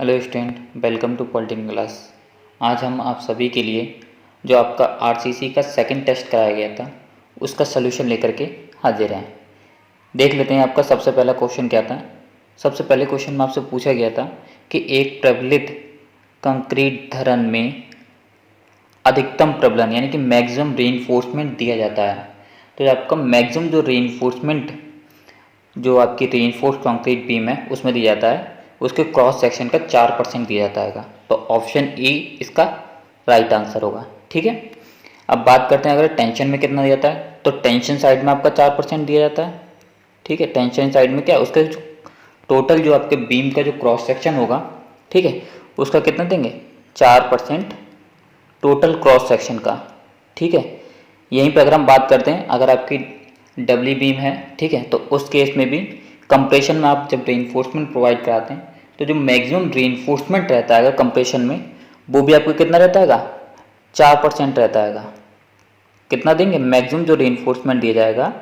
Hello student, welcome to polytechnic class. आज हम आप सभी के लिए जो आपका आरसीसी का सेकंड टेस्ट कराया गया था उसका सलूशन लेकर के हाजिर हैं। देख लेते हैं आपका सबसे पहला क्वेश्चन क्या था। सबसे पहले क्वेश्चन में आपसे पूछा गया था कि एक प्रबलित कंक्रीट धरन में अधिकतम प्रबलन यानी कि मैक्सिमम रीइंफोर्समेंट दिया जाता है। तो आपका मैक्सिमम जो रीइंफोर्समेंट जो आपकी रीइंफोर्स्ड कंक्रीट बीम है उसमें दिया जाता है, उसके क्रॉस सेक्शन का 4% दिया जाता है। तो ऑप्शन ई इसका राइट आंसर होगा। ठीक है, अब बात करते हैं अगर टेंशन में कितना दिया जाता है। तो टेंशन साइड में आपका 4% दिया जाता है। ठीक है, टेंशन साइड में क्या उसका जो टोटल जो आपके बीम का जो क्रॉस सेक्शन होगा, ठीक है, उसका कितना देंगे 4% टोटल क्रॉस सेक्शन का। ठीक है, यहीं पर अगर हम बात करते हैं अगर आपकी डबली बीम है, ठीक है, तो उस केस में भी कंप्रेशन में आप जब रीइंफोर्समेंट प्रोवाइड कराते हैं तो जो मैक्सिमम रीइंफोर्समेंट रहता है कंप्रेशन में वो भी आपको कितना रहता है 4% रहता है। कितना देंगे मैक्सिमम जो रीइंफोर्समेंट दिया जाएगा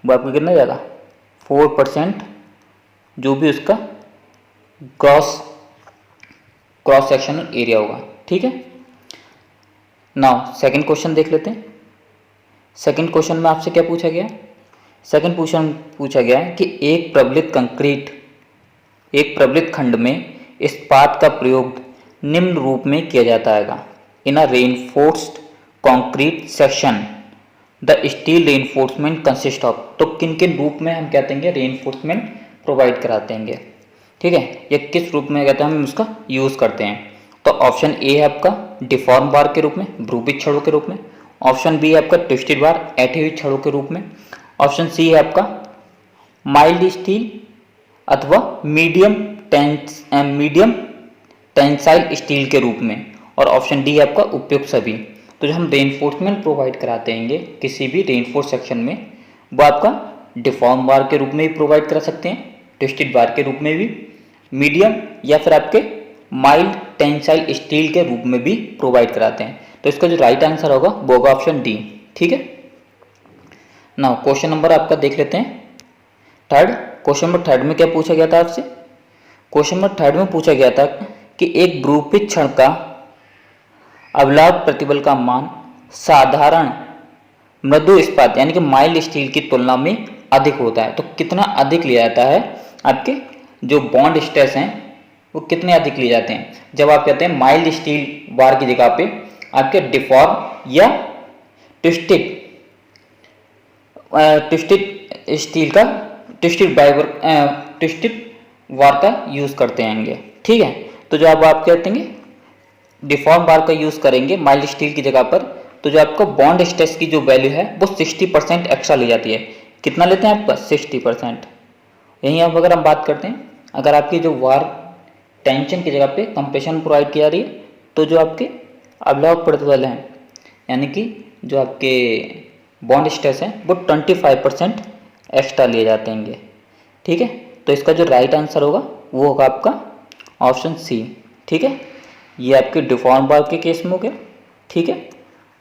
वो आपको कितना जाएगा 4% जो भी उसका क्रॉस सेक्शनल एरिया होगा। ठीक है, नाउ सेकंड क्वेश्चन देख लेते हैं। सेकंड क्वेश्चन में आपसे क्या पूछा गया। सेकंड क्वेश्चन पूछा गया है कि एक प्रबलित खंड में इस्पात का प्रयोग निम्न रूप में किया जाता है। In a reinforced concrete section the steel reinforcement consist of. तो किन किन रूप में हम कहते हैं रेनफोर्समेंट प्रोवाइड कराते हैं, ठीक है, ये किस रूप में कहते हैं हम उसका यूज़ करते हैं। तो ऑप्शन ए है आपका डिफॉर्म बार के रूप में, भ्रूपित छड़ों के रूप में। ऑप्शन बी है आपका ट्विस्टेड बार, ऐठी हुई छड़ों के रूप में। ऑप्शन सी है आपका माइल्ड स्टील अथवा मीडियम टेंसाइल स्टील के रूप में। और ऑप्शन डी है आपका उपयुक्त सभी। तो जो हम रेनफोर्समेंट प्रोवाइड कराते हैं किसी भी रेनफोर्स सेक्शन में वो आपका डिफॉर्म बार के रूप में भी प्रोवाइड करा सकते हैं, ट्विस्टेड बार के रूप में भी, मीडियम या फिर आपके माइल्ड टेंसाइल स्टील के रूप में भी प्रोवाइड कराते हैं। तो इसका जो राइट आंसर होगा वो होगा ऑप्शन डी। ठीक है, नाउ क्वेश्चन नंबर आपका देख लेते हैं थर्ड। क्वेश्चन नंबर थर्ड में क्या पूछा गया था आपसे। क्वेश्चन नंबर थर्ड में पूछा गया था कि एक भ्रूपित छड़ का अवलाव प्रतिबल का मान साधारण मृदु इस्पात यानी कि माइल्ड स्टील की तुलना में अधिक होता है। तो कितना अधिक लिया जाता है, आपके जो बॉन्ड स्ट्रेस हैं वो कितने अधिक लिए जाते हैं जब आप कहते हैं माइल्ड स्टील बार की जगह पे आपके डिफॉर्म या ट्विस्टेड स्टील का ट्विस्टेड बार का यूज करते हैं। ठीक है, तो जो आप कहते हैं डिफॉर्म बार का यूज करेंगे माइल्ड स्टील की जगह पर, तो जो आपका बॉन्ड स्ट्रेस की जो वैल्यू है वो 60% एक्स्ट्रा ली जाती है। कितना लेते हैं आपका 60%। यहीं अब अगर हम बात करते हैं अगर आपकी जो वार टेंशन की जगह पे कंप्रेशन प्रोवाइड किया रही है तो जो आपके अवलाव प्रतिबल हैं यानी कि जो आपके बॉन्ड स्ट्रेस है वो 25% एक्स्ट्रा लिए जाते हैं। ठीक है, तो इसका जो राइट आंसर होगा वो होगा आपका ऑप्शन सी। ठीक है, ये आपके डिफॉर्म बार के केस में हो गया। ठीक है,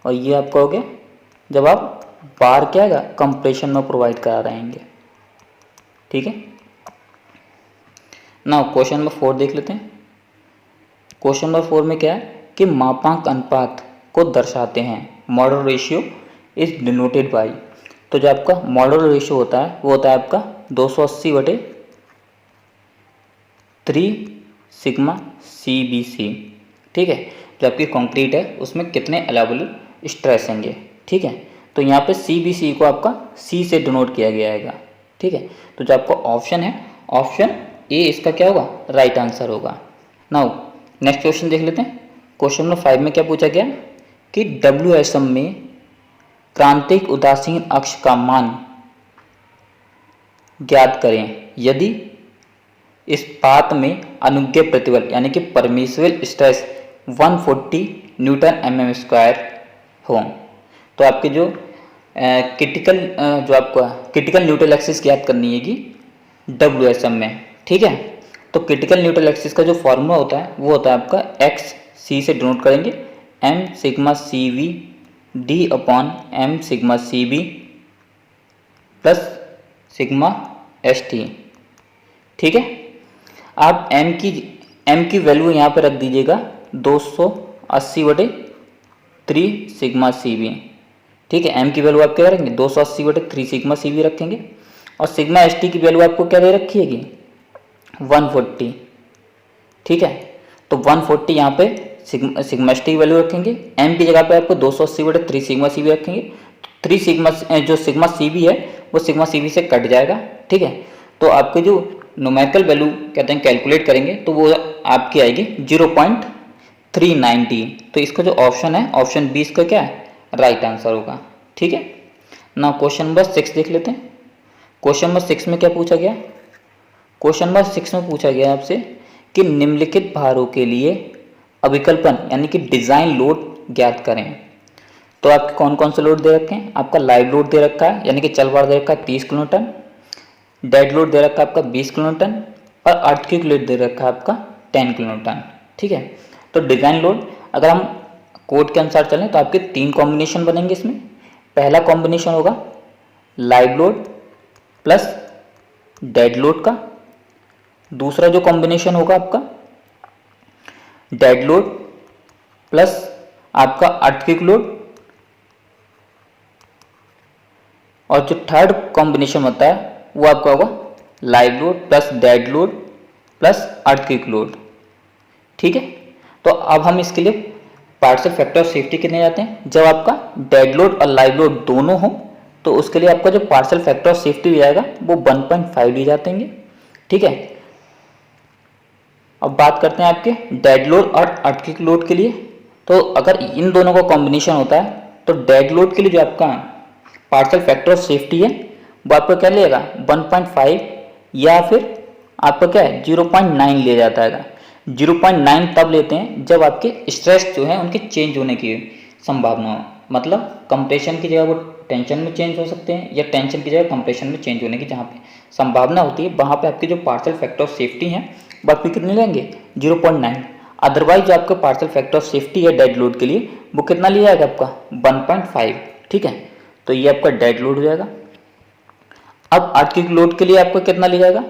और ये आपका हो गया जब आप बार क्या है कंप्रेशन में प्रोवाइड करा रहे हैं। ठीक है, नाउ क्वेश्चन नंबर 4 देख लेते हैं। क्वेश्चन नंबर 4 में क्या है कि मापांक अनुपात को दर्शाते हैं। Model ratio is denoted by. तो जो आपका मॉडल रेशियो होता है वो होता है आपका 280/3 सिग्मा CBC। ठीक है, जो आपकी कंक्रीट है उसमें कितने अलाउबल स्ट्रेस होंगे। ठीक है, तो यहाँ पे CBC को आपका C से डिनोट किया गया है। ठीक है, तो जो आपका ऑप्शन है ऑप्शन ए इसका क्या होगा राइट आंसर होगा। नाउ नेक्स्ट क्वेश्चन देख लेते हैं। क्वेश्चन नंबर 5 में क्या पूछा गया कि WSM में क्रांतिक उदासीन अक्ष का मान ज्ञात करें यदि इस्पात में अनुज्ञेय प्रतिबल यानी कि परमिसिबल स्ट्रेस 140 न्यूटन mm² हो। तो आपके जो क्रिटिकल न्यूट्रल एक्सिस ज्ञात करनी है कि WSM में। ठीक है, तो क्रिटिकल न्यूट्रल एक्सिस का जो फॉर्मूला होता है वो होता है आपका XC से डिनोट करेंगे M sigma CV D/M sigma CB plus sigma ST। ठीक है, आप M की एम की वैल्यू यहाँ पे रख दीजिएगा 280/3 सिग्मा सी बी। ठीक है, एम की वैल्यू आप क्या रखेंगे 280/3 सिग्मा सी बी रखेंगे। और सिग्मा एस टी की वैल्यू आपको क्या दे रखी है 140। ठीक है, तो 140 यहाँ पे सिग्मा एस टी की वैल्यू रखेंगे। एम की जगह पे आपको 280/3 सिग्मा सी बी रखेंगे। 3 सिग्मा जो सिग्मा सी बी है वो सिग्मा सी बी से कट जाएगा। ठीक है, तो आपके जो न्यूमेरिकल वैल्यू कहते हैं कैलकुलेट करेंगे तो वो आपकी आएगी 0.390। तो इसका जो ऑप्शन है ऑप्शन बी इसका क्या है राइट आंसर होगा। ठीक है ना, क्वेश्चन नंबर 6 देख लेते हैं। क्वेश्चन नंबर 6 में क्या पूछा गया, क्वेश्चन नंबर 6 में पूछा गया आपसे कि निम्नलिखित भारों के लिए अभिकल्पन यानी कि डिजाइन लोड ज्ञात करें। तो आपके कौन कौन से लोड दे रखे हैं, आपका लाइव लोड दे रखा है यानी कि चल भार दे रखा है 30 किलोन्यूटन, डेड लोड दे रखा है आपका 20 किलोन्यूटन और अर्थक्वेक लोड दे रखा है आपका 10 किलोन्यूटन। ठीक है, तो डिजाइन लोड अगर हम कोड के अनुसार चलें तो आपके 3 कॉम्बिनेशन बनेंगे इसमें। पहला कॉम्बिनेशन होगा live load plus dead load का। दूसरा जो कॉम्बिनेशन होगा आपका डेड लोड प्लस आपका अर्थक्वेक लोड। और जो थर्ड कॉम्बिनेशन होता है वो आपका होगा live load plus dead load plus earthquake load. ठीक है, तो अब हम इसके लिए पार्शियल फैक्टर ऑफ सेफ्टी कितने जाते हैं, जब आपका डेड लोड और लाइव लोड दोनों हो तो उसके लिए आपका जो पार्शियल फैक्टर ऑफ सेफ्टी लिया जाएगा वो 1.5 लिए जाते हैं। ठीक है, अब बात करते हैं आपके डेड लोड और अर्थक्वेक लोड के लिए। तो अगर इन दोनों का कॉम्बिनेशन होता है तो डेड लोड के लिए जो आपका पार्शियल फैक्टर ऑफ सेफ्टी है वो आपका क्या लेगा 1.5 या फिर आपका क्या है 0.9 लिया जाता है। 0.9 तब लेते हैं जब आपके स्ट्रेस जो है उनके चेंज होने की संभावना हो, मतलब कंप्रेशन की जगह वो टेंशन में चेंज हो सकते हैं या टेंशन की जगह कंप्रेशन में चेंज होने की जहाँ पे संभावना होती है वहाँ पे आपके जो पार्शियल फैक्टर ऑफ सेफ्टी हैं वो आपके कितने लेंगे 0.9। अदरवाइज जो आपका पार्शियल फैक्टर ऑफ सेफ्टी है डेड लोड के लिए वो कितना लिया जाएगा आपका 1.5। ठीक है, तो ये आपका डेड लोड हो जाएगा। अब अर्थक्वेक लोड के लिए आपको कितना लिया जाएगा,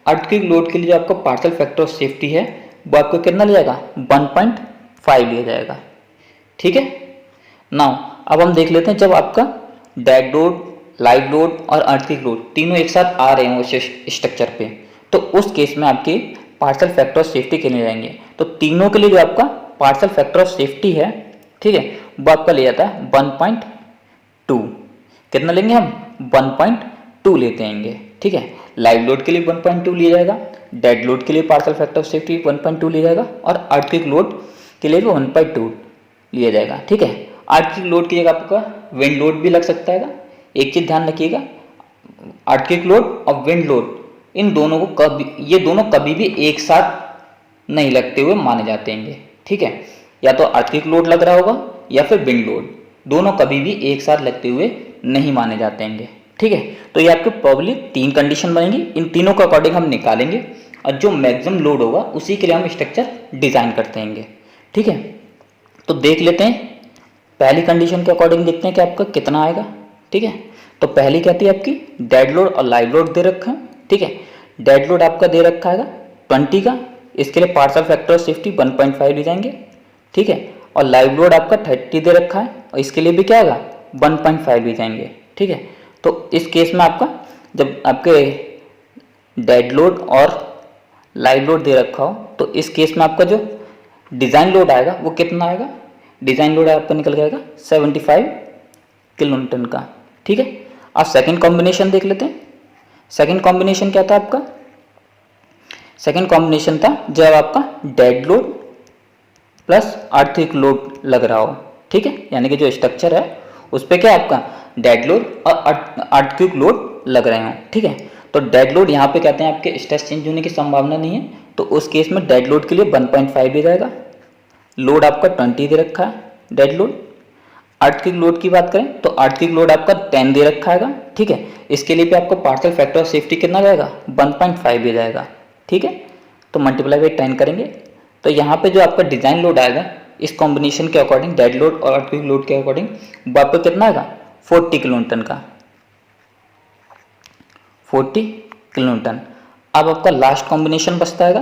अर्थक्वेक लोड के लिए जो आपका पार्शियल फैक्टर ऑफ सेफ्टी है वो आपको कितना लिया जाएगा 1.5 लिया जाएगा। ठीक है, नाउ अब हम देख लेते हैं जब आपका डेड लोड, लाइव लोड और अर्थक्वेक लोड तीनों एक साथ आ रहे हैं उस स्ट्रक्चर पे, तो उस केस में आपके पार्शियल फैक्टर ऑफ सेफ्टी कितने जाएंगे। तो तीनों के लिए जो आपका पार्शियल फैक्टर ऑफ सेफ्टी है, ठीक है, वो आपका ले जाता है 1.2। कितना लेंगे हम 1.2 लेते हैं। ठीक है, लाइव लोड के लिए 1.2 लिया जाएगा, डेड लोड के लिए पार्शियल फैक्टर ऑफ सेफ्टी 1.2 लिया जाएगा और अर्थक्वेक लोड के लिए भी 1.2 लिया जाएगा। ठीक है, अर्थक्वेक लोड की जगह आपका विंड लोड भी लग सकता है। एक चीज ध्यान रखिएगा, अर्थक्वेक लोड और विंड लोड इन दोनों को ये दोनों कभी भी एक साथ नहीं लगते हुए माने जाते हैं। ठीक है, या तो अर्थक्वेक लोड लग रहा होगा या फिर विंड लोड, दोनों कभी भी एक साथ लगते हुए नहीं माने जाते हैं। ठीक है, तो ये आपके प्रॉब्ली 3 कंडीशन बनेंगी, इन तीनों के अकॉर्डिंग हम निकालेंगे और जो मैक्सिमम लोड होगा उसी के लिए हम स्ट्रक्चर डिजाइन करते हैं। ठीक है, तो देख लेते हैं पहली कंडीशन के अकॉर्डिंग देखते हैं कि आपका कितना आएगा। ठीक है, तो पहली कहती है आपकी डेड लोड और लाइव लोड दे रखा है। ठीक है, डेड लोड आपका दे रखा है 20 का, इसके लिए पार्शियल फैक्टर ऑफ सेफ्टी 1.5 ले जाएंगे। ठीक है, और लाइव लोड आपका 30 दे रखा है और इसके लिए भी क्या आएगा 1.5 ले जाएंगे। ठीक है, तो इस केस में आपका जब आपके डेड लोड और लाइव लोड दे रखा हो तो इस केस में आपका जो डिज़ाइन लोड आएगा वो कितना आएगा, डिज़ाइन लोड आपका निकल जाएगा 75 किलोन्यूटन का। ठीक है, अब सेकंड कॉम्बिनेशन देख लेते हैं। सेकंड कॉम्बिनेशन क्या था आपका, सेकंड कॉम्बिनेशन था जब आपका dead load plus earthquake load लग रहा हो। ठीक है, यानी कि जो स्ट्रक्चर है उस पर क्या आपका डेड लोड और अर्थक्वेक लोड लग रहे हो। ठीक है, तो डेड लोड यहाँ पे कहते हैं आपके स्ट्रेस चेंज होने की संभावना नहीं है, तो उस केस में डेड लोड के लिए 1.5 दे जाएगा। लोड आपका 20 दे रखा है डेड लोड। अर्थक्वेक लोड की बात करें तो अर्थक्वेक लोड आपका 10 दे रखा है। ठीक है, इसके लिए भी आपको पार्शियल फैक्टर ऑफ सेफ्टी कितना जाएगा 1.5 दे जाएगा। ठीक है, तो मल्टीप्लाई बाई 10 करेंगे तो यहाँ पे जो आपका डिजाइन लोड आएगा इस कॉम्बिनेशन के अकॉर्डिंग डेड लोड और अर्थक्वेक लोड के अकॉर्डिंग वो आपको कितना आएगा 40 किलोन्यूटन का, 40 किलोन्यूटन। अब आपका लास्ट कॉम्बिनेशन बचता है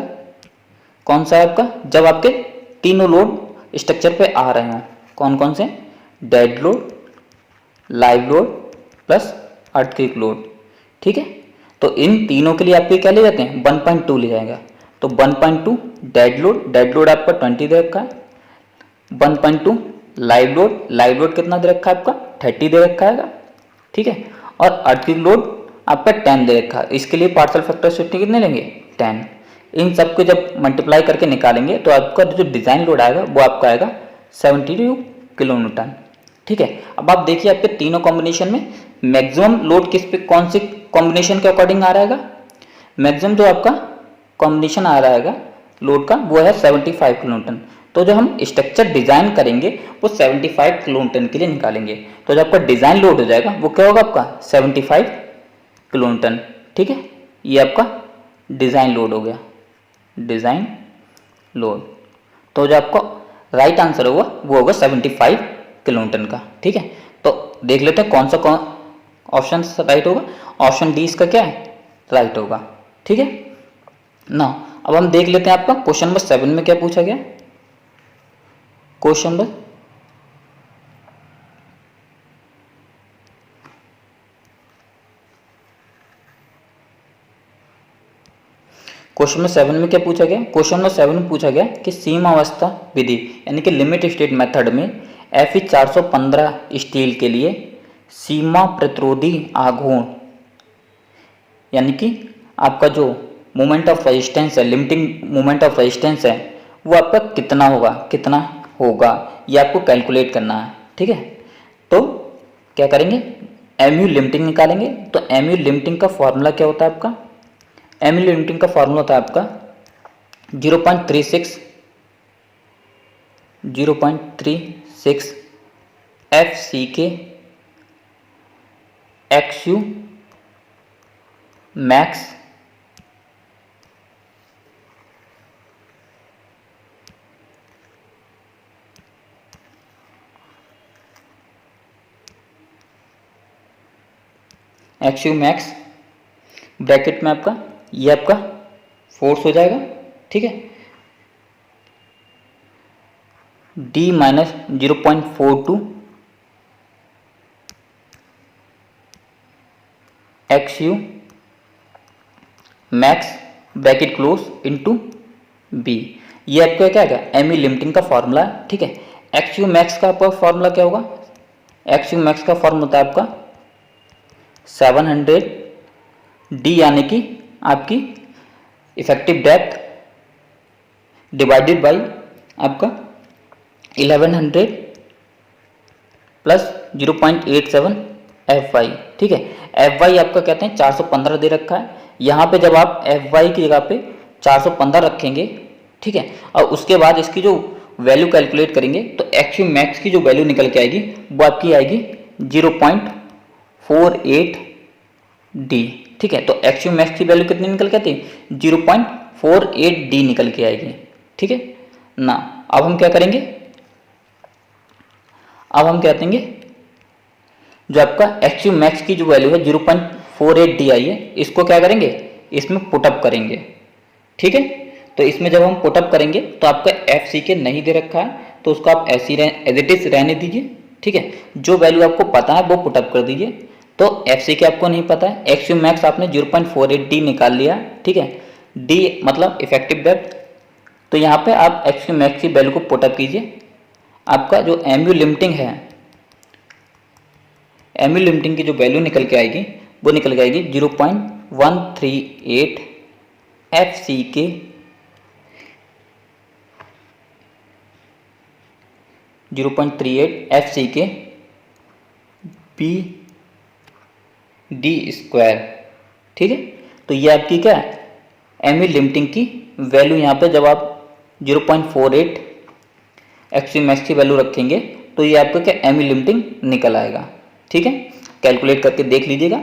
कौन सा है आपका, जब आपके तीनों लोड स्ट्रक्चर पे आ रहे हों। कौन कौन से, dead load, live load plus earthquake load. ठीक है, तो इन तीनों के लिए आपके क्या ले जाते हैं, 1.2 ले जाएगा। तो 1.2 डेड लोड, डेड लोड आपका 20 दे रखा है। 1.2 लाइव लोड कितना दे रखा है आपका, 30 दे रखा है। ठीक है, और अर्थक्वेक लोड आपका 10 दे रखा है। इसके लिए पार्शियल फैक्टर सेफ्टी कितने लेंगे, 10। इन सबको जब मल्टीप्लाई करके निकालेंगे तो आपका जो डिजाइन लोड आएगा वो आपका आएगा 72 किलो न्यूटन। ठीक है, अब आप देखिए आपके तीनों कॉम्बिनेशन में मैक्सिमम लोड किस पे, कौन से कॉम्बिनेशन के अकॉर्डिंग आ रहा है। मैक्सिमम जो आपका कॉम्बिनेशन आ रहा है लोड का वो है 75 किलो न्यूटन। तो जो हम स्ट्रक्चर डिजाइन करेंगे वो 75 किलो न्यूटन के लिए निकालेंगे। तो जो आपका डिजाइन लोड हो जाएगा वो क्या होगा आपका 75 किलो न्यूटन। ठीक है, ये आपका डिजाइन लोड हो गया, डिजाइन लोड। तो जो आपका राइट आंसर होगा वो होगा 75 किलो न्यूटन का। ठीक है, तो देख लेते हैं कौन सा ऑप्शन राइट होगा। ऑप्शन डी इसका क्या है, राइट होगा। ठीक है ना, अब हम देख लेते हैं आपका क्वेश्चन नंबर 7 में क्या पूछा गया। क्वेश्चन नंबर क्वेश्चन नंबर 7 में क्या पूछा गया। क्वेश्चन नंबर 7 में पूछा गया कि सीमा अवस्था विधि यानी कि लिमिट स्टेट मेथड में Fe 415 स्टील के लिए सीमा प्रतिरोधी आघूर्ण यानी कि आपका जो मोमेंट ऑफ रेजिस्टेंस है, लिमिटिंग मोमेंट ऑफ रेजिस्टेंस है, वो आपका कितना होगा ये आपको कैलकुलेट करना है। ठीक है, तो क्या करेंगे, एमयू लिमिटिंग निकालेंगे। तो एमयू लिमिटिंग का फॉर्मूला क्या होता है आपका, एमयू लिमिटिंग का फॉर्मूला होता है आपका 0.36 एफ सी के XU मैक्स ब्रैकेट में आपका ये आपका फोर्स हो जाएगा। ठीक है, D minus 0.42 XU max bracket close into B. ये आपका क्या है, एमयू लिमिटिंग का फॉर्मूला है। ठीक है, XU मैक्स का आपका फॉर्मूला क्या होगा, XU मैक्स का फॉर्मूला होता है आपका 700 D यानी कि आपकी इफेक्टिव डेप्थ डिवाइडेड बाई आपका 1100 प्लस 0.87 Fy। ठीक है, Fy आपका कहते हैं 415 दे रखा है। यहाँ पे जब आप Fy की जगह पे 415 रखेंगे, ठीक है, और उसके बाद इसकी जो वैल्यू कैलकुलेट करेंगे तो XU मैक्स की जो वैल्यू निकल के आएगी वो आपकी आएगी 0.48 D। ठीक है, तो XU मैक्स की वैल्यू कितनी निकल के आती है, 0.48 D निकल के आएगी। ठीक है ना, अब हम क्या करेंगे, अब हम क्या करेंगे, जो आपका XU मैक्स की जो वैल्यू है 0.48 D आई है, इसको क्या करेंगे, इसमें पुटअप करेंगे। ठीक है, तो इसमें जब हम पुटअप करेंगे तो आपका FCK नहीं दे रखा है तो उसको आप ऐसी एज इट इज रहने दीजिए। ठीक है, जो वैल्यू आपको पता है वो पुटअप कर दीजिए। तो FCK आपको नहीं पता है, XU मैक्स आपने 0.48 D निकाल लिया। ठीक है, D मतलब इफेक्टिव डेप्थ। तो यहाँ पे आप XU मैक्स की वैल्यू को पुटअप कीजिए। आपका जो MU लिमिटिंग है, MU लिमिटिंग की जो वैल्यू निकल के आएगी वो निकल के आएगी 0.138 FCK 0.38 FCK BD स्क्वायर। ठीक है, तो ये आपकी क्या है, MU लिमिटिंग की वैल्यू। यहाँ पे जब आप 0.48 XU मैक्स की वैल्यू रखेंगे तो ये आपका क्या MU लिमिटिंग निकल आएगा। ठीक है, कैलकुलेट करके देख लीजिएगा।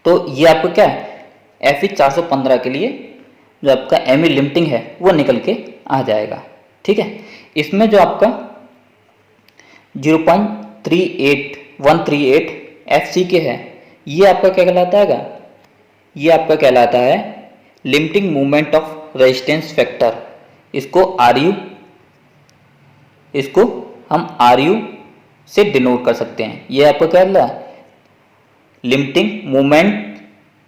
तो ये आपको क्या है, FE 415 के लिए जो आपका MU लिमिटिंग है वो निकल के आ जाएगा। ठीक है, इसमें जो आपका 0.138 FCK है, ये आपका क्या कहलाता है, ये आपका कहलाता है limiting moment of resistance factor. इसको हम RU से डिनोट कर सकते हैं। ये आपका क्या है, limiting moment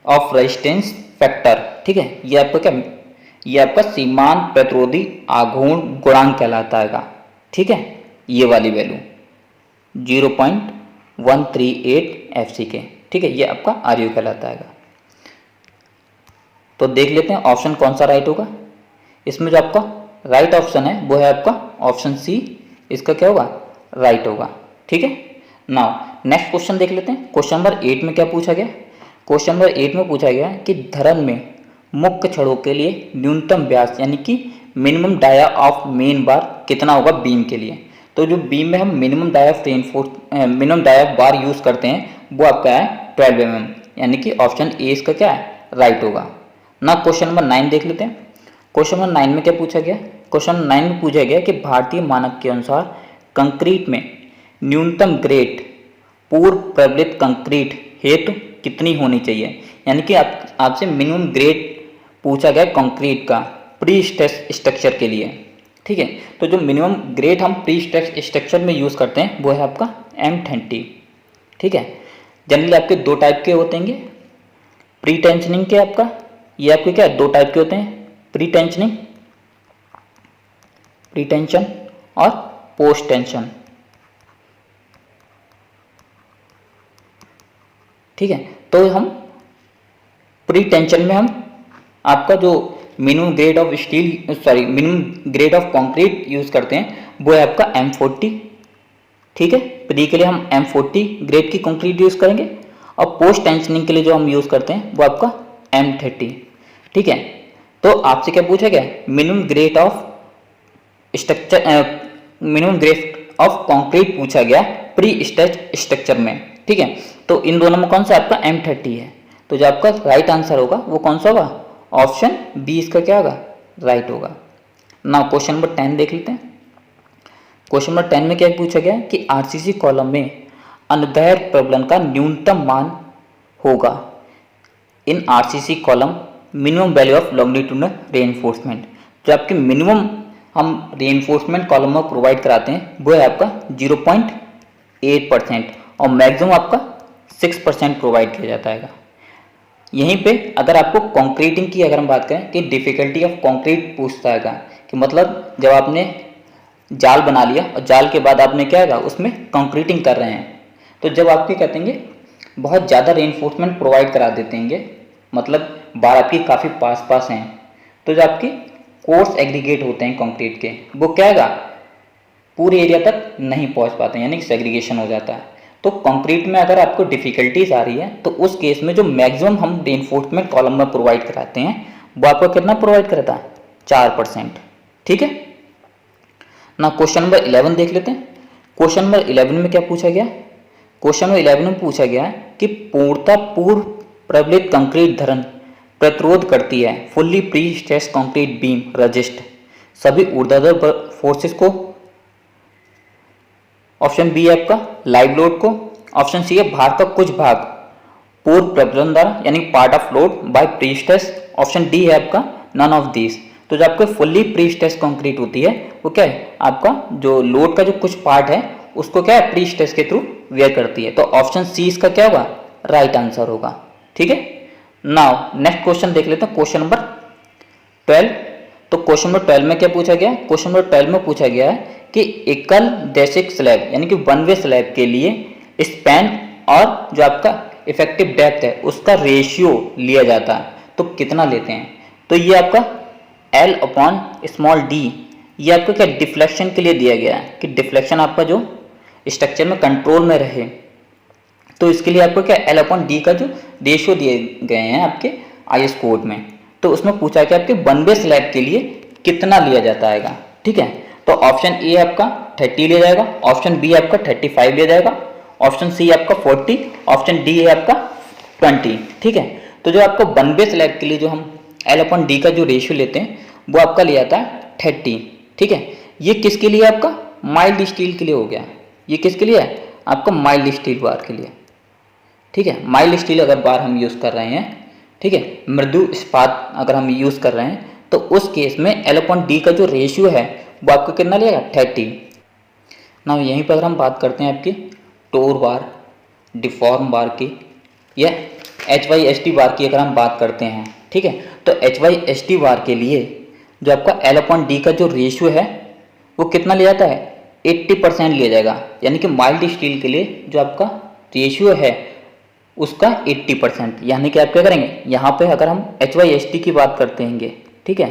of resistance factor, ठीक है। ये आपका क्या, ये आपका सीमांत प्रतिरोधी आघूर्ण गुणांक कहलाता है, ठीक है। ये वाली वैल्यू 0.138 FCK, ठीक है। ये आपका RU कहलाता है। तो देख लेते हैं ऑप्शन कौन सा राइट होगा। इसमें जो आपका राइट ऑप्शन है वो है आपका ऑप्शन C, इसका क्या होगा, राइट होगा, ठीक है। नाउ नेक्स्ट क्वेश्चन देख लेते हैं। क्वेश्चन नंबर 8 में क्या पूछा गया। क्वेश्चन नंबर 8 में पूछा गया कि धरन में मुख्य छड़ों के लिए न्यूनतम व्यास यानी कि minimum dia of main bar कितना होगा बीम के लिए। तो जो बीम में हम minimum dia of bar use करते हैं वो आपका है 12 mm, यानी कि ऑप्शन ए इसका क्या है, राइट होगा ना। क्वेश्चन नंबर 9 देख लेते हैं। क्वेश्चन नंबर 9 में क्या पूछा गया। क्वेश्चन नंबर 9 में पूछा गया कि भारतीय मानक के अनुसार कंक्रीट में न्यूनतम ग्रेड पूर्व प्रबलित कंक्रीट हेतु कितनी होनी चाहिए, यानी कि आपसे मिनिमम ग्रेड पूछा गया कंक्रीट का प्री स्ट्रेस स्ट्रक्चर के लिए, ठीक है। तो जो मिनिमम ग्रेड हम प्री स्ट्रेस स्ट्रक्चर में यूज़ करते हैं वो है आपका M30, ठीक है। जनरली आपके दो टाइप के होते हैं प्री टेंशनिंग के, आपका ये आपके क्या दो टाइप के होते हैं, प्री टेंशन और पोस्ट टेंशन, ठीक है। तो हम प्री टेंशन में हम आपका जो minimum grade of minimum grade of concrete use करते हैं वो है आपका M40, ठीक है। प्री के लिए हम M40 ग्रेड की कंक्रीट यूज करेंगे और पोस्ट टेंशनिंग के लिए जो हम यूज करते हैं वो आपका M30, ठीक है। तो आपसे क्या पूछा गया, मिनिमम ग्रेड ऑफ कंक्रीट पूछा गया प्री स्ट्रेच स्ट्रक्चर में, ठीक है। तो इन दोनों में कौन सा आपका M30 है। तो जो आपका राइट आंसर होगा वो कौन सा होगा, ऑप्शन बी इसका क्या होगा, राइट होगा ना। क्वेश्चन नंबर 10 देख लेते हैं। क्वेश्चन नंबर 10 में क्या पूछा गया कि RCC कॉलम में अनुदैर्घ्य प्रबलन का न्यूनतम मान होगा इन RCC column minimum value of longitudinal reinforcement. जो आपके मिनिमम हम रेइनफोर्समेंट कॉलम में प्रोवाइड कराते हैं वो है आपका 0.8% और मैक्सिमम आपका 6% प्रोवाइड किया जाता है। यहीं पे अगर आपको कंक्रीटिंग की अगर हम बात करें कि डिफिकल्टी ऑफ कंक्रीट पूछता है कि मतलब जब आपने जाल बना लिया और जाल के बाद आपने क्या है उसमें कंक्रीटिंग कर रहे हैं, तो जब आपके कहते हैं बहुत ज़्यादा रेइनफोर्समेंट प्रोवाइड करा देते हैं, मतलब बार आपकी काफ़ी पास हैं, तो जो आपके कोर्स एग्रीगेट होते हैं कंक्रीट के वो क्या है पूरे एरिया तक नहीं पहुंच पाते हैं, यानी कि सेग्रीगेशन हो जाता है। तो कंक्रीट में अगर आपको डिफिकल्टीज आ रही है तो उस केस में जो मैक्सिमम हम रेइनफोर्समेंट कॉलम में प्रोवाइड कराते हैं वो आपको कितना प्रोवाइड करता है, 4%, ठीक है ना। क्वेश्चन नंबर 11 देख लेते हैं। क्वेश्चन नंबर 11 में क्या पूछा गया। क्वेश्चन नंबर 11 में पूछा गया कि पूर्णतः पूर्व प्रबलित कंक्रीट धरन प्रतिरोध करती है fully pre stress concrete beam resist सभी ऊर्ध्वाधर फोर्सेस को। ऑप्शन बी है आपका लाइव लोड को। ऑप्शन सी है भार का कुछ भाग पूर्व प्रबलन द्वारा यानी part of load by pre stress. Option D है आपका नन ऑफ दिस। तो जो आपका फुल्ली प्री स्ट्रेस कंक्रीट होती है वो क्या है आपका जो लोड का जो कुछ पार्ट है उसको क्या है प्री स्ट्रेस के थ्रू वेयर करती है। तो ऑप्शन सी इसका क्या होगा, राइट आंसर होगा, ठीक है। नाउ नेक्स्ट क्वेश्चन देख लेते हैं, क्वेश्चन नंबर 12। तो क्वेश्चन नंबर 12 में क्या पूछा गया। क्वेश्चन नंबर 12 में पूछा गया है कि एकल डेसिक स्लैब यानी कि वन वे स्लैब के लिए स्पैन और जो आपका इफेक्टिव डेप्थ है उसका रेशियो लिया जाता है, तो कितना लेते हैं। तो ये आपका L/d ये आपको क्या डिफ्लेक्शन के लिए दिया गया है कि डिफ्लेक्शन आपका जो स्ट्रक्चर में कंट्रोल में रहे, तो इसके लिए आपको क्या L/d का जो रेशियो दिए गए हैं आपके IS कोड में, तो उसमें पूछा कि आपके वन वे स्लैब के लिए कितना लिया जाता है, ठीक है। तो ऑप्शन ए आपका 30 लिया जाएगा, ऑप्शन बी आपका 35 लिया जाएगा, ऑप्शन सी आपका 40, ऑप्शन डी है आपका 20, ठीक है। तो जो आपका वन वे स्लैब के लिए जो हम L/d का जो रेशियो लेते हैं वो आपका लिया जाता है 30, ठीक है। ये किसके लिए आपका माइल्ड स्टील के लिए हो गया, ये किसके लिए है आपका माइल्ड स्टील बार के लिए, ठीक है। माइल्ड स्टील अगर बार हम यूज़ कर रहे हैं, ठीक है, मृदु इस्पात अगर हम यूज़ कर रहे हैं तो उस केस में L/D का जो रेशियो है वो आपको कितना लेगा 30। ना यहीं पर अगर हम बात करते हैं आपकी टोर बार, डिफॉर्म बार की या HYSD बार की अगर हम बात करते हैं, ठीक है, तो HYSD बार के लिए जो आपका L/D का जो रेशियो है वो कितना लिया जाता है 80% लिया जाएगा। यानी कि माइल्ड स्टील के लिए जो आपका रेशियो है उसका 80%। यानी कि आप क्या करेंगे यहाँ पे अगर हम HYSD की बात करते हैं, ठीक है,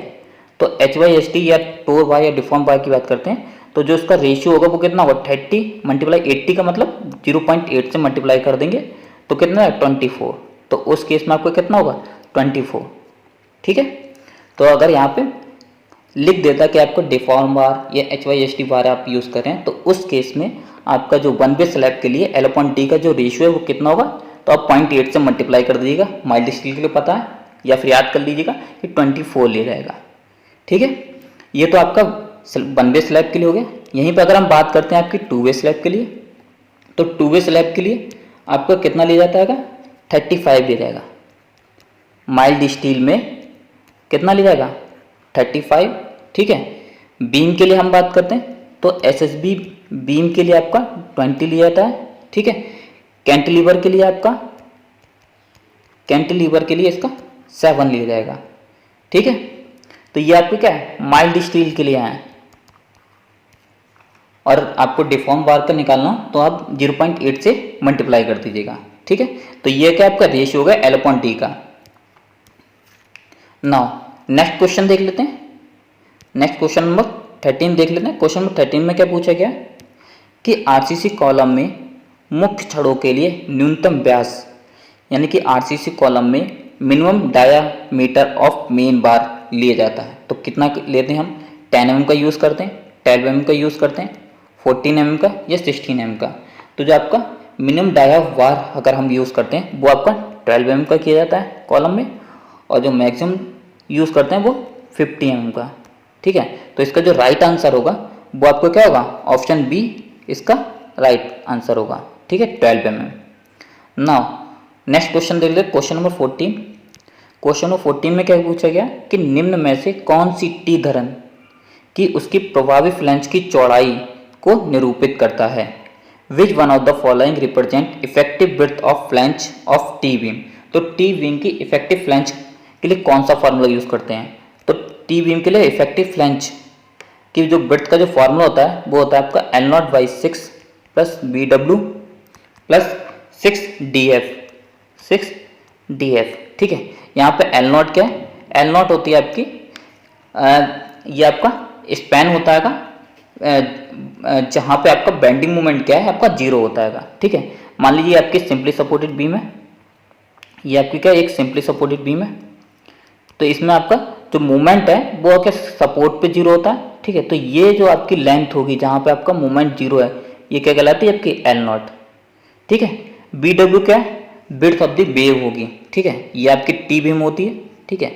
तो HYSD या टोर बार या डिफॉर्म बार की बात करते हैं तो जो उसका रेशियो होगा वो कितना होगा 30 मल्टीप्लाई 80 का मतलब 0.8 से मल्टीप्लाई कर देंगे तो कितना है 24। तो उस केस में आपको कितना होगा 24, ठीक है। तो अगर यहाँ पे लिख देता कि आपको डिफॉर्म बार या HYSD बार आप यूज़ करें तो उस केस में आपका जो वन वे स्लैब के लिए L/D का जो रेशियो है वो कितना होगा, तो आप 0.8 से मल्टीप्लाई कर दीजिएगा, माइल्ड स्टील के लिए पता है, या फिर याद कर लीजिएगा कि 24 ले जाएगा, ठीक है। ये तो आपका वन वे स्लैब के लिए हो गया। यहीं पर अगर हम बात करते हैं आपकी टू वे स्लैब के लिए, तो टू वे स्लैब के लिए आपका कितना ले जाता है 35 ले जाएगा। माइल्ड स्टील में कितना ले जाएगा 35, ठीक है। बीम के लिए हम बात करते हैं तो SSB बीम के लिए आपका 20 लिया जाता है, ठीक है। कैंटिलीवर के लिए आपका कैंटिलीवर के लिए इसका 7 लिया जाएगा, ठीक है। तो ये आपको क्या है माइल्ड स्टील के लिए है। और आपको डिफॉर्म बार का निकालना तो आप 0.8 से मल्टीप्लाई कर दीजिएगा, ठीक है। तो ये क्या आपका रेशियो होगा L/D का। नाउ नेक्स्ट क्वेश्चन देख लेते हैं। नेक्स्ट क्वेश्चन नंबर 13 देख लेते हैं। क्वेश्चन नंबर 13 में क्या पूछा गया कि RCC कॉलम में मुख्य छड़ों के लिए न्यूनतम व्यास, यानी कि RCC कॉलम में मिनिमम डायामीटर ऑफ मेन बार लिया जाता है। तो कितना लेते हैं हम 10 mm का यूज़ करते हैं, 12 mm का यूज़ करते हैं, 14 mm का या 16 mm का। तो जो आपका मिनिमम डाया बार अगर हम यूज़ करते हैं वो आपका 12 mm का किया जाता है कॉलम में, और जो मैक्सिमम यूज़ करते हैं वो 50 mm का, ठीक है। तो इसका जो राइट आंसर होगा वो आपको क्या होगा ऑप्शन बी इसका राइट आंसर होगा, ठीक है, 12 mm। नाउ नेक्स्ट क्वेश्चन देख लेते, क्वेश्चन नंबर 14। क्वेश्चन नंबर 14 में क्या पूछा गया कि निम्न में से कौन सी टी धरण की उसकी प्रभावी फ्लैंज की चौड़ाई को निरूपित करता है। Which one of the following represent effective breadth of flange of T beam. तो टी बीम की इफेक्टिव फ्लैंज के लिए कौन सा फार्मूला यूज़ करते हैं, तो टी बीम के लिए इफेक्टिव फ्लैंज की जो ब्रेड्थ का जो फार्मूला होता है वो होता है आपका L0/6 plus BW plus 6DF, ठीक है। यहाँ पे L0 क्या है, L0 होती है आपकी ये आपका स्पैन होता है जहाँ पे आपका बेंडिंग मोमेंट क्या है आपका 0 होता है, ठीक है। मान लीजिए आपकी सिंपली सपोर्टेड बीम है, ये आपकी क्या एक सिंपली सपोर्टेड बीम है, तो इसमें आपका जो मोमेंट है वो क्या सपोर्ट पे 0 होता है, ठीक है। तो ये जो आपकी लेंथ होगी जहाँ पे आपका मोमेंट 0 है ये क्या कहलाती है आपकी L0, ठीक है। BW क्या है ब्रेड्थ ऑफ द वेव होगी, ठीक है। ये आपकी टी बीम होती है, ठीक है,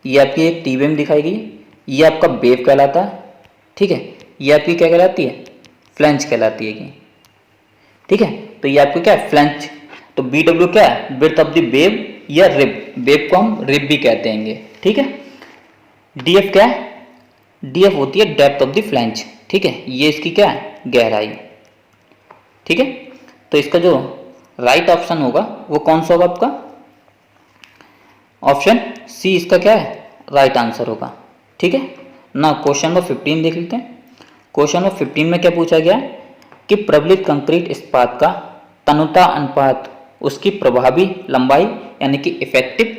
ये आपकी एक टी बीम दिखाई गई, ये आपका वेव कहलाता है, ठीक है। ये आपकी क्या कहलाती है फ्लैंज कहलाती है, ठीक है। तो ये आपको क्या है फ्लैंज। तो BW क्या है ब्रेड्थ ऑफ द वेव या रिब, वेव को हम रिब भी कहते हैं, ठीक है। DF क्या है, DF होती है डेप्थ ऑफ द फ्लैंज, ठीक है। ये इसकी क्या है गहराई, ठीक है। तो इसका जो राइट ऑप्शन होगा वो कौन सा होगा आपका ऑप्शन सी इसका क्या है राइट आंसर होगा, ठीक है ना। क्वेश्चन नंबर 15 देख लेते हैं। क्वेश्चन नंबर 15 में क्या पूछा गया कि प्रबलित कंक्रीट इस्पात का तनुता अनुपात उसकी प्रभावी लंबाई यानी कि इफेक्टिव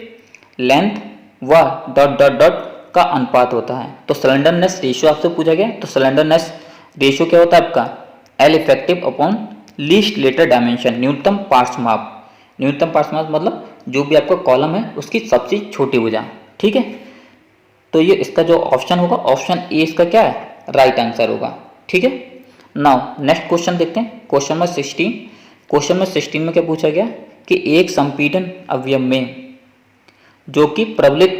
लेंथ व डॉट डॉट डॉट का अनुपात होता है। तो स्लेंडरनेस रेशियो आपसे पूछा गया, तो स्लेंडरनेस रेशियो क्या होता है आपका L effective upon least lateral dimension, न्यूनतम पार्श्व माप। न्यूनतम पार्श्व माप मतलब जो भी आपका कॉलम है उसकी सबसे छोटी भुजा, ठीक है। तो ये इसका जो ऑप्शन होगा ऑप्शन ए इसका क्या है राइट आंसर होगा, ठीक है। नाउ नेक्स्ट क्वेश्चन देखते हैं। Question number 16। क्वेश्चन नंबर 16 में क्या पूछा गया कि एक संपीड़न अवयव में जो कि प्रबलित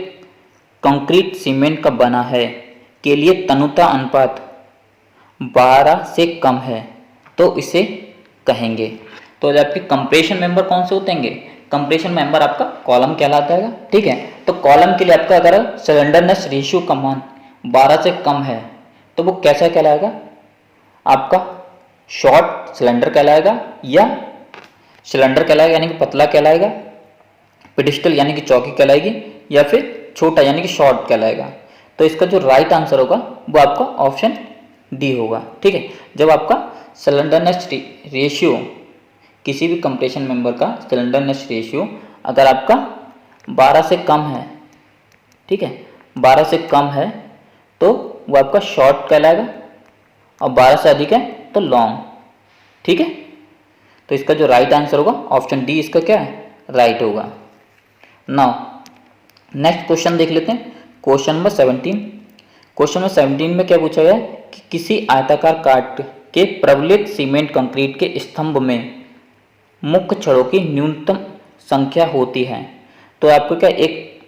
कंक्रीट सीमेंट का बना है के लिए तनुता अनुपात 12 से कम है तो इसे कहेंगे। तो आपके कंप्रेशन मेंबर कौन से होते हैं, कंप्रेशन मेंबर आपका कॉलम कहलाता है, ठीक है। तो कॉलम के लिए आपका अगर स्लेंडरनेस रेशियो का मान 12 से कम है तो वो कैसा कहलाएगा, आपका शॉर्ट सिलेंडर कहलाएगा, या सिलेंडर कहलाएगा यानी कि पतला कहलाएगा, पेडिस्टल यानी कि चौकी कहलाएगी, या फिर छोटा यानी कि शॉर्ट कहलाएगा। तो इसका जो राइट आंसर होगा वो आपका ऑप्शन डी होगा, ठीक है। जब आपका स्लेंडरनेस रेशियो, किसी भी कंप्रेशन मेंबर का स्लेंडरनेस रेशियो अगर आपका 12 से कम है, ठीक है, 12 से कम है तो वो आपका शॉर्ट कहलाएगा, और 12 से अधिक है तो लॉन्ग, ठीक है। तो इसका जो राइट आंसर होगा ऑप्शन डी इसका क्या है, राइट होगा। नाउ नेक्स्ट क्वेश्चन देख लेते हैं, क्वेश्चन नंबर 17। क्वेश्चन नंबर 17 में क्या पूछा गया है कि किसी आयताकार काट के प्रबलित सीमेंट कंक्रीट के स्तंभ में मुख्य छड़ों की न्यूनतम संख्या होती है। तो आपको क्या, एक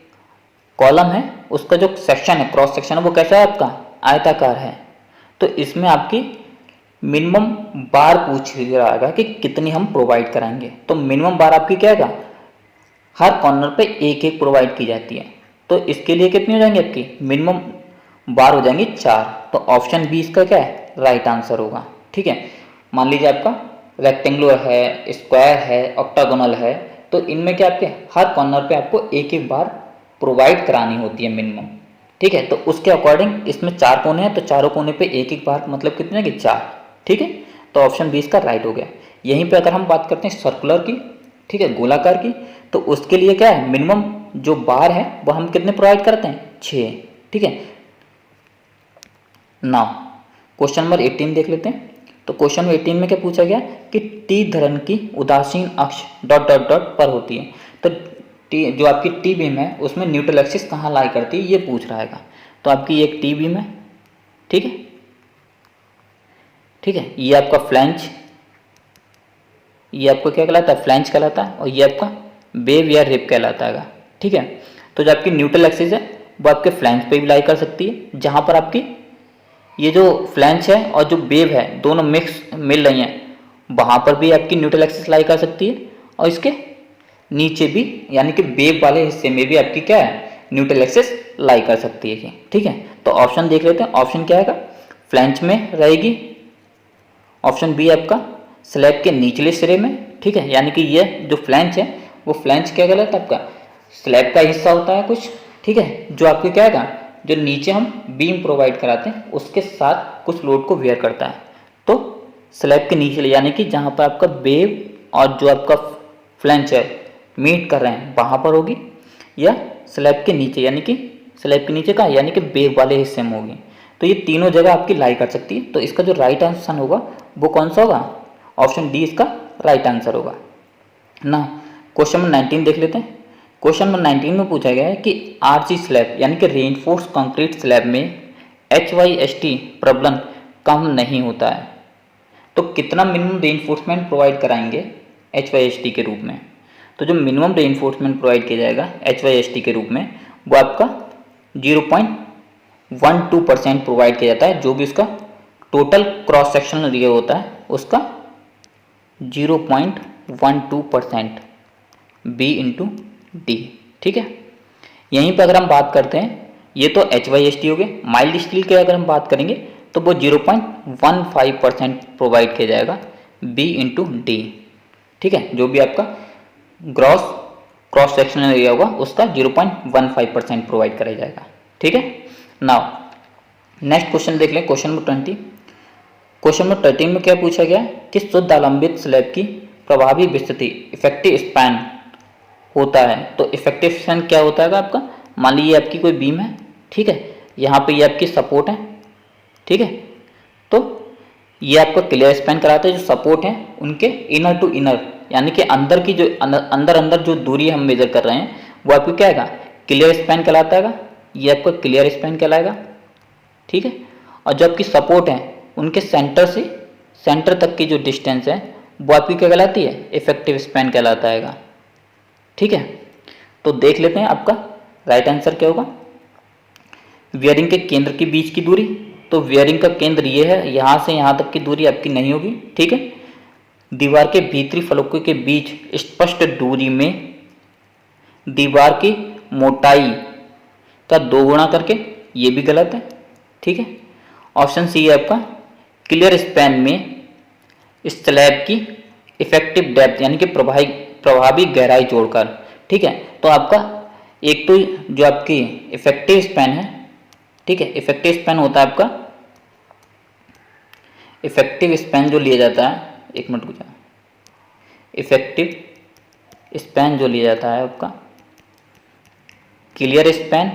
कॉलम है उसका जो सेक्शन है, क्रॉस सेक्शन है, वो कैसा है आपका, आयताकार है। तो इसमें आपकी मिनिमम बार पूछ रहा है कि कितनी हम प्रोवाइड कराएंगे। तो मिनिमम बार आपकी क्या है, हर कॉर्नर पे एक एक प्रोवाइड की जाती है। तो इसके लिए कितनी हो जाएंगी आपकी मिनिमम बार हो जाएंगी 4। तो ऑप्शन बी इसका क्या है, राइट आंसर होगा, ठीक है। मान लीजिए आपका रेक्टेंगुलर है, स्क्वायर है, ऑक्टागोनल है, तो इनमें क्या आपके हर कॉर्नर पे आपको एक एक बार प्रोवाइड करानी होती है मिनिमम, ठीक है। तो उसके अकॉर्डिंग इसमें 4 कोने हैं, तो चारों कोने पे एक एक बार मतलब कितने की 4, ठीक है। तो ऑप्शन बी इसका राइट हो गया। यहीं पे अगर हम बात करते हैं सर्कुलर की, ठीक है, गोलाकार की, तो उसके लिए क्या है, मिनिमम जो बार है वो हम कितने प्रोवाइड करते हैं, 6, ठीक है। नाउ क्वेश्चन नंबर 18 देख लेते हैं। तो क्वेश्चन नंबर 18 में क्या पूछा गया कि टी धरण की उदासीन अक्ष डॉट डॉट डॉट पर होती है। तो टी, जो आपकी टी बीम है उसमें न्यूट्रल एक्सिस कहाँ लाई करती है, ये पूछ रहा है। तो आपकी एक टी बीम है, ठीक है, ठीक है, ये आपका फ्लैंज, ये आपको क्या कहलाता है, फ्लैंज कहलाता है, और ये आपका वेव या रिप कहलाता है, ठीक है। तो जो आपकी न्यूट्रल एक्सिस है वो आपके फ्लैंज पे भी लाई कर सकती है, जहाँ पर आपकी ये जो फ्लैंज है और जो वेव है दोनों मिक्स मिल रही हैं, वहाँ पर भी आपकी न्यूट्रल एक्सिस लाई कर सकती है, और इसके नीचे भी यानी कि वेव वाले हिस्से में भी आपकी क्या है, न्यूट्रल एक्सिस लाई कर सकती है, ठीक है। तो ऑप्शन देख लेते हैं, ऑप्शन क्या आएगा, फ्लैंज में रहेगी। ऑप्शन बी आपका स्लैब के निचले सिरे में, ठीक है, यानी कि ये जो फ्लैंज है वो फ्लैंज क्या कहलाता है, आपका स्लैब का हिस्सा होता है कुछ, ठीक है, जो आपके क्या आएगा, जो नीचे हम बीम प्रोवाइड कराते हैं उसके साथ कुछ लोड को वेयर करता है। तो स्लैब के नीचे यानी कि जहाँ पर आपका वेव और जो आपका फ्लैंज है मीट कर रहे हैं वहाँ पर होगी, या स्लैब के नीचे यानी कि स्लैब के नीचे का यानी कि वेव वाले हिस्से में होगी। तो ये तीनों जगह आपकी लाई कर सकती है। तो इसका जो राइट आंसर होगा वो कौन सा होगा, ऑप्शन डी इसका राइट आंसर होगा ना। क्वेश्चन नंबर 19 देख लेते हैं। क्वेश्चन नंबर 19 में पूछा गया है कि आरसी स्लैब यानी कि रेनफोर्स कंक्रीट स्लैब में HYST प्रबलन कम नहीं होता है। तो कितना मिनिमम रेनफोर्समेंट प्रोवाइड कराएंगे HYST के रूप में। तो जो मिनिमम रेनफोर्समेंट प्रोवाइड किया जाएगा HYST के रूप में वो आपका 0.12% प्रोवाइड किया जाता है, जो भी उसका टोटल क्रॉस सेक्शनल एरिया होता है उसका 0.12% B इंटू डी, ठीक है। यहीं पर अगर हम बात करते हैं, ये तो HYST हो गए। माइल्ड स्टील के अगर हम बात करेंगे तो वो 0.15% प्रोवाइड किया जाएगा B इंटू डी, ठीक है। जो भी आपका क्रॉस सेक्शनल एरिया होगा उसका 0.15% प्रोवाइड कराया जाएगा, ठीक है। नाउ नेक्स्ट क्वेश्चन देख लें, क्वेश्चन नंबर 20। क्वेश्चन नंबर 13 में क्या पूछा गया कि शुद्ध आलंबित स्लैब की प्रभावी विस्तृति इफेक्टिव स्पैन होता है। तो इफेक्टिव स्पैन क्या होता है आपका, मान लीजिए आपकी कोई बीम है, ठीक है, यहाँ पे ये आपकी सपोर्ट है, ठीक है। तो ये आपका क्लियर स्पैन कराता है, जो सपोर्ट है उनके इनर टू इनर यानी कि अंदर की जो अंदर जो दूरी हम मेजर कर रहे हैं वो आपको क्या आएगा, क्लियर स्पैन कहलाता है। ये आपका क्लियर स्पैन कहलाएगा, ठीक है। और जो आपकी सपोर्ट है उनके सेंटर से सेंटर तक की जो डिस्टेंस है वो आपकी क्या कहलाती है, इफेक्टिव स्पैन कहलाता है, ठीक है। तो देख लेते हैं आपका राइट आंसर क्या होगा। वियरिंग के केंद्र के बीच की दूरी, तो वियरिंग का केंद्र ये है, यहाँ से यहाँ तक की दूरी आपकी नहीं होगी, ठीक है। दीवार के भीतरी फलकों के बीच स्पष्ट दूरी में दीवार की मोटाई का 2 गुना करके, ये भी गलत है। ठीक है, ऑप्शन सी है आपका क्लियर स्पैन में स्लैब की इफेक्टिव डेप्थ यानी कि प्रभावी गहराई जोड़कर। ठीक है, तो आपका एक तो जो आपकी इफेक्टिव स्पैन है, ठीक है, इफेक्टिव स्पैन होता है आपका, इफेक्टिव स्पैन जो लिया जाता है, एक मिनट रुक जाओ, इफेक्टिव स्पैन जो लिया जाता है आपका clear span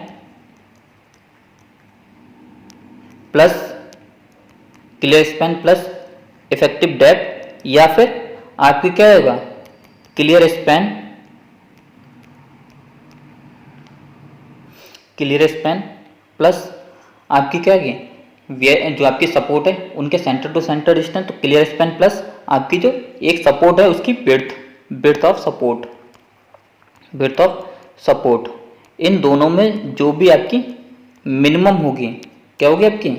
plus effective depth, या फिर आपकी क्या होगा क्लियर स्पैन प्लस आपकी क्या है जो आपकी सपोर्ट है उनके सेंटर टू सेंटर डिस्टेंस, तो क्लियर स्पैन प्लस आपकी जो एक सपोर्ट है उसकी विड्थ ऑफ सपोर्ट, इन दोनों में जो भी आपकी मिनिमम होगी, क्या होगी आपकी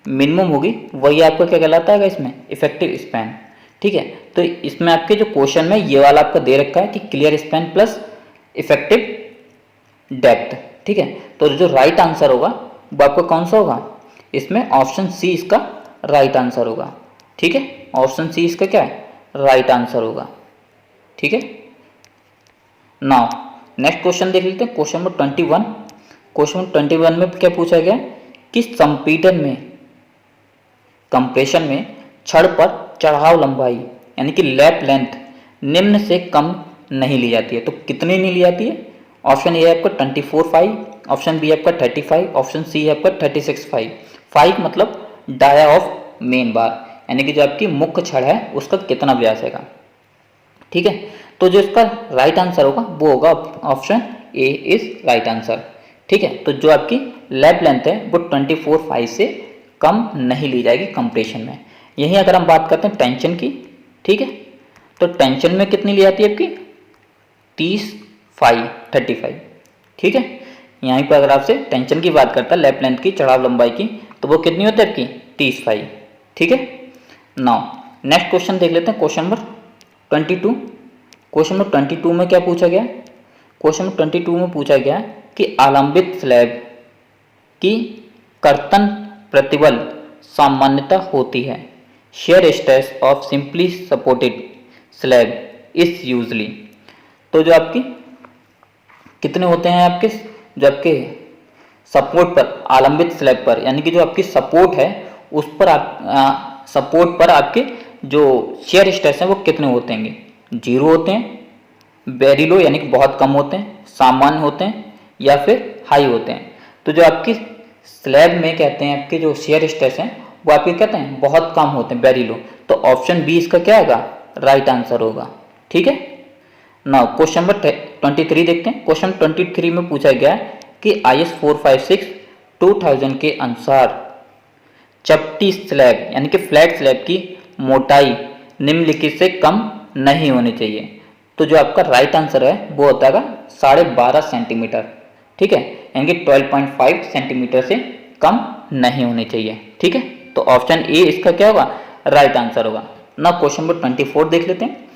मिनिमम होगी, वही आपका क्या कहलाता है इसमें इफेक्टिव स्पैन। ठीक है, तो इसमें आपके जो क्वेश्चन में ये वाला आपका दे रखा है कि clear span plus effective depth. ठीक है, तो जो राइट आंसर होगा वो आपका कौन सा होगा, इसमें ऑप्शन सी इसका राइट आंसर होगा। ठीक है, ऑप्शन सी इसका क्या है राइट आंसर होगा। ठीक है, नाउ नेक्स्ट क्वेश्चन देख लेते हैं, क्वेश्चन नंबर 21। क्वेश्चन नंबर 21 में क्या पूछा गया कि संपीड़न में कंप्रेशन में छड़ पर चढ़ाव लंबाई यानी कि लैप लेंथ निम्न से कम नहीं ली जाती है, तो कितनी नहीं ली जाती है, ऑप्शन ए है आपका 24.5, ऑप्शन बी है आपका 35, ऑप्शन सी है आपका 36.5। 5 मतलब डाया ऑफ मेन बार यानी कि जो आपकी मुख्य छड़ है उसका कितना व्यास हैगा। ठीक है, तो जो इसका राइट आंसर होगा वो होगा option A is right answer. ठीक है, तो जो आपकी लैप लेंथ है वो 24.5 से कम नहीं ली जाएगी कंप्रेशन में। यहीं अगर हम बात करते हैं टेंशन की, ठीक है, तो टेंशन में कितनी ली जाती है आपकी 35। ठीक है, यहीं पर अगर आपसे टेंशन की बात करता है लैप लेंथ की चढ़ाव लंबाई की, तो वो कितनी होती है आपकी 35। ठीक है, नाउ नेक्स्ट क्वेश्चन देख लेते हैं, क्वेश्चन नंबर 22। क्वेश्चन नंबर 22 में क्या पूछा गया, क्वेश्चन नंबर 22 में पूछा गया कि आलंबित स्लैब की कर्तन प्रतिबल सामान्यतः होती है, shear stress of simply supported slab is usually. तो जो आपकी कितने होते हैं आपके जो आपके सपोर्ट पर आलंबित स्लैब पर यानी कि जो आपकी सपोर्ट है उस पर आप सपोर्ट पर आपके जो शेयर स्ट्रेस हैं वो कितने होते हैं, 0 होते हैं, वेरी लो यानी कि बहुत कम होते हैं, सामान्य होते हैं, या फिर हाई होते हैं। तो जो आपकी स्लैब में कहते हैं आपके जो शेयर स्ट्रेस हैं वो आपके कहते हैं बहुत कम होते हैं, वेरी लो, तो ऑप्शन बी इसका क्या होगा राइट आंसर होगा। ठीक है, नाउ क्वेश्चन नंबर 23 देखते हैं। क्वेश्चन 23 में पूछा गया कि IS 456-2000 के अनुसार चपटी स्लैब यानी कि फ्लैट स्लैब की मोटाई निम्नलिखित से कम नहीं होनी चाहिए, तो जो आपका राइट आंसर है वो होता है 12.5 सेंटीमीटर। ठीक है, यानी कि 12.5 सेंटीमीटर से कम नहीं होनी चाहिए। ठीक है, तो ऑप्शन ए इसका क्या होगा राइट आंसर होगा। ना क्वेश्चन नंबर 24 देख लेते हैं।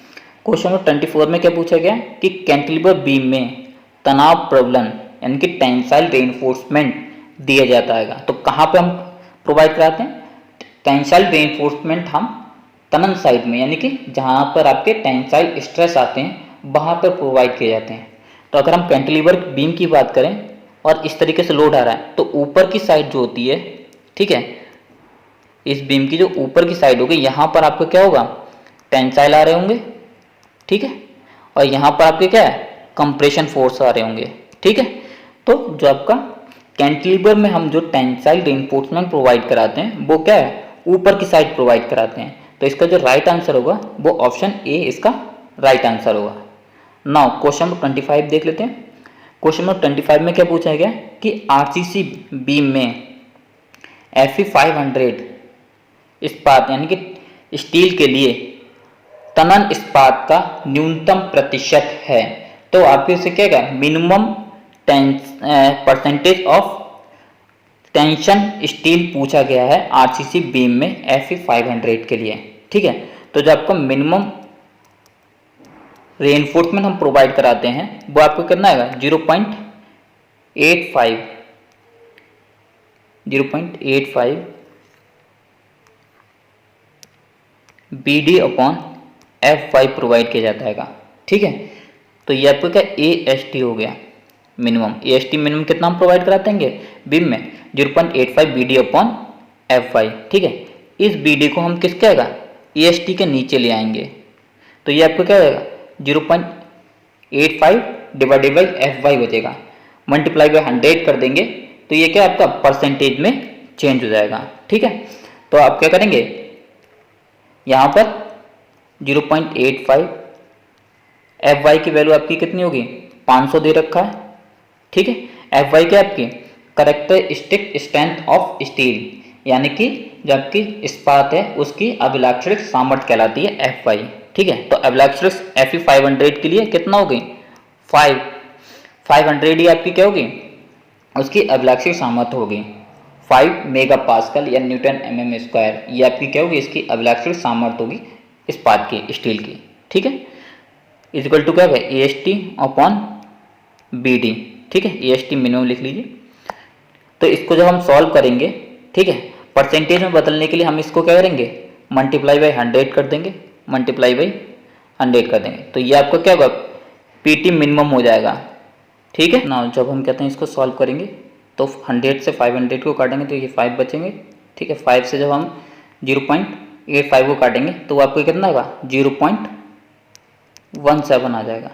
क्वेश्चन नंबर 24 में क्या पूछा गया कि कैंटिलीवर बीम में तनाव प्रबलन यानी कि टेंसाइल रेनफोर्समेंट दिया जाता है, तो कहाँ पे हम प्रोवाइड कराते हैं, टेंसाइल रेनफोर्समेंट हम तनन साइड में यानी कि जहाँ पर आपके टेंसाइल स्ट्रेस आते हैं वहाँ पर प्रोवाइड किए जाते हैं। तो अगर हम कैंटिलीवर बीम की बात करें और इस तरीके से लोड आ रहा है तो ऊपर की साइड जो होती है, ठीक है, इस बीम की जो ऊपर की साइड होगी यहाँ पर आपको क्या होगा टेंसाइल आ रहे होंगे, ठीक है, और यहाँ पर आपके क्या है कंप्रेशन फोर्स आ रहे होंगे। ठीक है, तो जो आपका कैंटिलीवर में हम जो टेंसाइल रेनफोर्समेंट प्रोवाइड कराते हैं वो क्या है ऊपर की साइड प्रोवाइड कराते हैं, तो इसका जो राइट आंसर होगा वो ऑप्शन ए इसका राइट आंसर होगा। नाउ क्वेश्चन नंबर 25 देख लेते हैं। क्वेश्चन नंबर 25 में क्या पूछा गया कि आरसीसी बीम में Fe 500 इस्पात यानी कि स्टील के लिए तनन इस्पात का न्यूनतम प्रतिशत है, तो आपके इसे क्या है minimum percentage of tension steel पूछा गया है आरसीसी बीम में Fe 500 के लिए। ठीक है, तो जो आपका मिनिमम रेनफोर्समेंट हम प्रोवाइड कराते हैं वो आपको कितना आएगा 0.85 BD अपॉन Fy प्रोवाइड किया जाता है। ठीक है, तो ये आपको क्या AST हो गया मिनिमम। AST मिनिमम कितना हम प्रोवाइड कराते हैं बीम में 0.85 BD अपॉन Fy। ठीक है, इस BD को हम किसके आएगा AST के नीचे ले आएंगे, तो ये आपको क्या आएगा 0.85 डिवाइडेड बाई Fy बचेगा, मल्टीप्लाई बाई 100 कर देंगे तो ये क्या आपका परसेंटेज में चेंज हो जाएगा। ठीक है, तो आप क्या करेंगे यहाँ पर 0.85 Fy की वैल्यू आपकी कितनी होगी 500 दे रखा है। ठीक है, Fy क्या आपकी कैरेक्टरिस्टिक स्ट्रेंथ ऑफ स्टील, यानी कि जो आपकी इस्पात है उसकी अभिलाक्षणिक सामर्थ्य कहलाती है Fy। ठीक है, तो अभिलाक्षणिक Fe 500 के लिए कितना होगी 500 ही आपकी क्या होगी उसकी अभिलाक्षणिक सामर्थ्य होगी 5 मेगा पास्कल या न्यूटन mm स्क्वायर, ये आपकी क्या होगी इसकी अभिलाक्षणिक सामर्थ्य होगी इस्पात की स्टील की। ठीक है, इक्वल टू क्या है AST अपॉन BD। ठीक है, AST मिनिमम लिख लीजिए। तो इसको जब हम सॉल्व करेंगे, ठीक है, परसेंटेज में बदलने के लिए हम इसको क्या करेंगे मल्टीप्लाई बाई 100 कर देंगे, मल्टीप्लाई बाई 100 कर देंगे, तो ये आपको क्या होगा PT मिनिमम हो जाएगा। ठीक है ना, जब हम कहते हैं इसको सॉल्व करेंगे तो 100 से 500 को काटेंगे तो ये 5 बचेंगे। ठीक है, 5 से जब हम 0.85 को काटेंगे तो आपको कितना आएगा 0.17 आ जाएगा।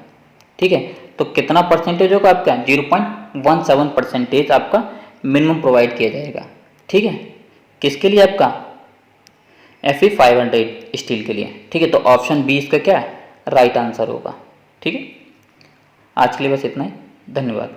ठीक है, तो कितना परसेंटेज होगा आपका 0.17% आपका मिनिमम प्रोवाइड किया जाएगा। ठीक है, किसके लिए आपका Fe 500 स्टील के लिए। ठीक है, तो ऑप्शन बी इसका क्या है राइट आंसर होगा। ठीक है, आज के लिए बस इतना ही, धन्यवाद।